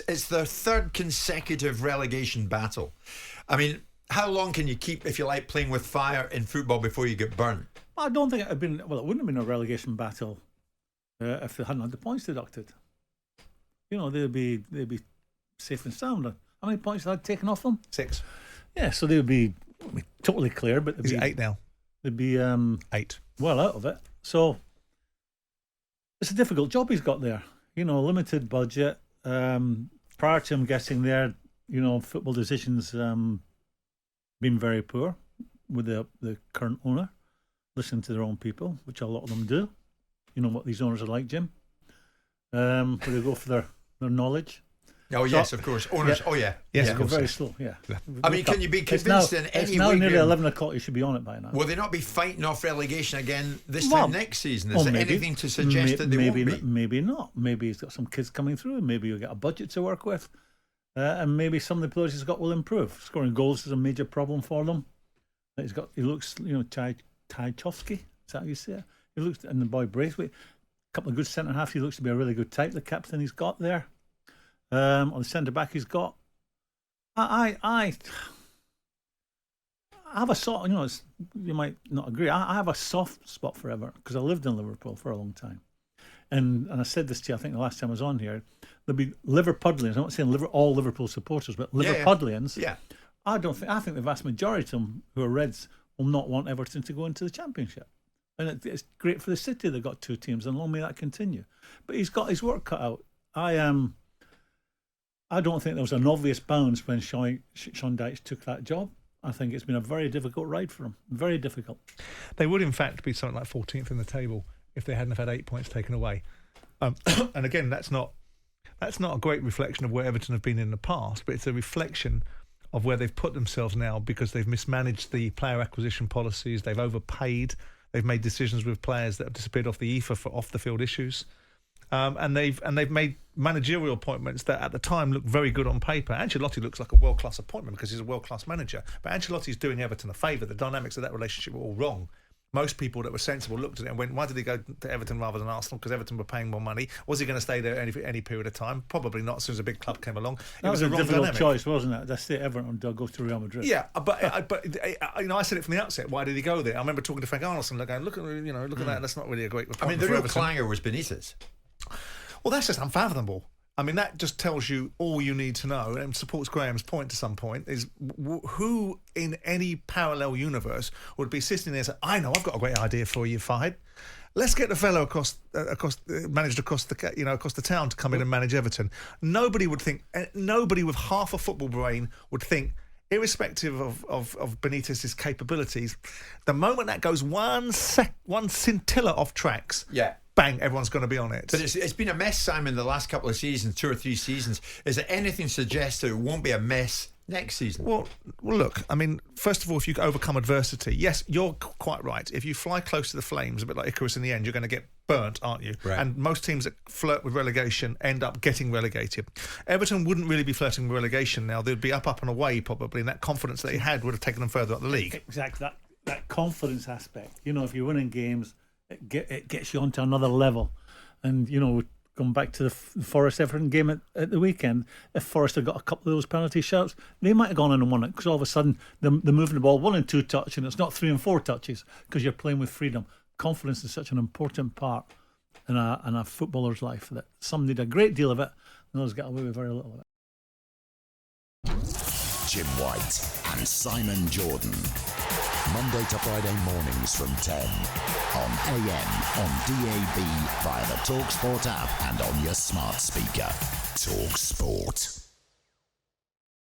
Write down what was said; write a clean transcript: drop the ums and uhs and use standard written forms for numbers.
it's their third consecutive relegation battle. I mean, how long can you keep, if you like, playing with fire in football before you get burnt? I don't think it had been. Well, it wouldn't have been a relegation battle if they hadn't had the points deducted. You know, they'd be safe and sound. How many points had taken off them? 6. Yeah, so they would be totally clear. But is it 8 now? They'd be 8. Well out of it. So it's a difficult job he's got there. You know, limited budget. Prior to him getting there, you know, football decisions been very poor with the current owner. Listen to their own people, which a lot of them do. You know what these owners are like, Jim. Where they go for their knowledge. Oh, yes, of course. Owners, Yes, yeah. they're very slow, yeah. I mean, can you be convinced in any way? It's now nearly 11 o'clock, you should be on it by now. Will they not be fighting off relegation again this time next season? Is there anything to suggest that they won't be? Maybe not. Maybe he's got some kids coming through, maybe he'll get a budget to work with, and maybe some of the players he's got will improve. Scoring goals is a major problem for them. He looks, you know, Tchaikovsky, is that how you say it? He looks, and the boy Braithwaite, a couple of good centre halves. He looks to be a really good type. The captain he's got there, on the centre back he's got. I have a sort. You know, you might not agree. I have a soft spot for Everton because I lived in Liverpool for a long time, and I said this to you. I think the last time I was on here, there'll be Liverpudlians. I'm not saying all Liverpool supporters, but Liverpudlians. Yeah. I think the vast majority of them who are Reds will not want Everton to go into the Championship. And it's great for the city. They've got 2 teams, and long may that continue. But he's got his work cut out. I don't think there was an obvious bounce when Sean Dyche took that job. I think it's been a very difficult ride for him. Very difficult. They would, in fact, be something like 14th in the table if they hadn't have had 8 points taken away. And again, that's not a great reflection of where Everton have been in the past, but it's a reflection of where they've put themselves now because they've mismanaged the player acquisition policies, they've overpaid, they've made decisions with players that have disappeared off the ether for off-the-field issues, and they've made managerial appointments that at the time looked very good on paper. Ancelotti looks like a world-class appointment because he's a world-class manager, but Ancelotti's doing Everton a favour. The dynamics of that relationship were all wrong. Most people that were sensible looked at it and went, why did he go to Everton rather than Arsenal? Because Everton were paying more money. Was he going to stay there any period of time? Probably not, as soon as a big club came along. That was a wrong difficult dynamic. choice, wasn't it? That's it, Everton to go to Real Madrid. Yeah, but you know, I said it from the outset. Why did he go there? I remember talking to Frank Arnoldson, going, look at that. That's not really a great appointment. I mean, the real Everton. clanger was Benitez. Well, that's just unfathomable. I mean, that just tells you all you need to know, and supports Graham's point to some point, is who in any parallel universe would be sitting there and say, I know, I've got a great idea for you, Fahid. Let's get the fellow managed across the town to come in and manage Everton. Nobody would think, nobody with half a football brain would think, irrespective of Benitez's capabilities, the moment that goes one scintilla off tracks, bang, everyone's going to be on it. But it's been a mess, Simon, the last couple of seasons, 2 or 3 seasons. Is there anything suggests that it won't be a mess next season? Well, look, I mean, first of all, if you overcome adversity, yes, you're quite right. If you fly close to the flames, a bit like Icarus in the end, you're going to get burnt, aren't you? Right. And most teams that flirt with relegation end up getting relegated. Everton wouldn't really be flirting with relegation now. They'd be up and away probably, and that confidence that they had would have taken them further up the league. Exactly, that confidence aspect. You know, if you're winning games, it gets you onto another level. And, you know, going back to the Forest Everton game at the weekend, if Forest had got a couple of those penalty shouts, they might have gone in and won it, because all of a sudden they're moving the ball 1 and 2 touch, and it's not 3 and 4 touches, because you're playing with freedom. Confidence is such an important part in a footballer's life that some need a great deal of it, and others get away with very little of it. Jim White and Simon Jordan. Monday to Friday mornings from 10 on AM, on DAB, via the talkSPORT app and on your smart speaker. talkSPORT.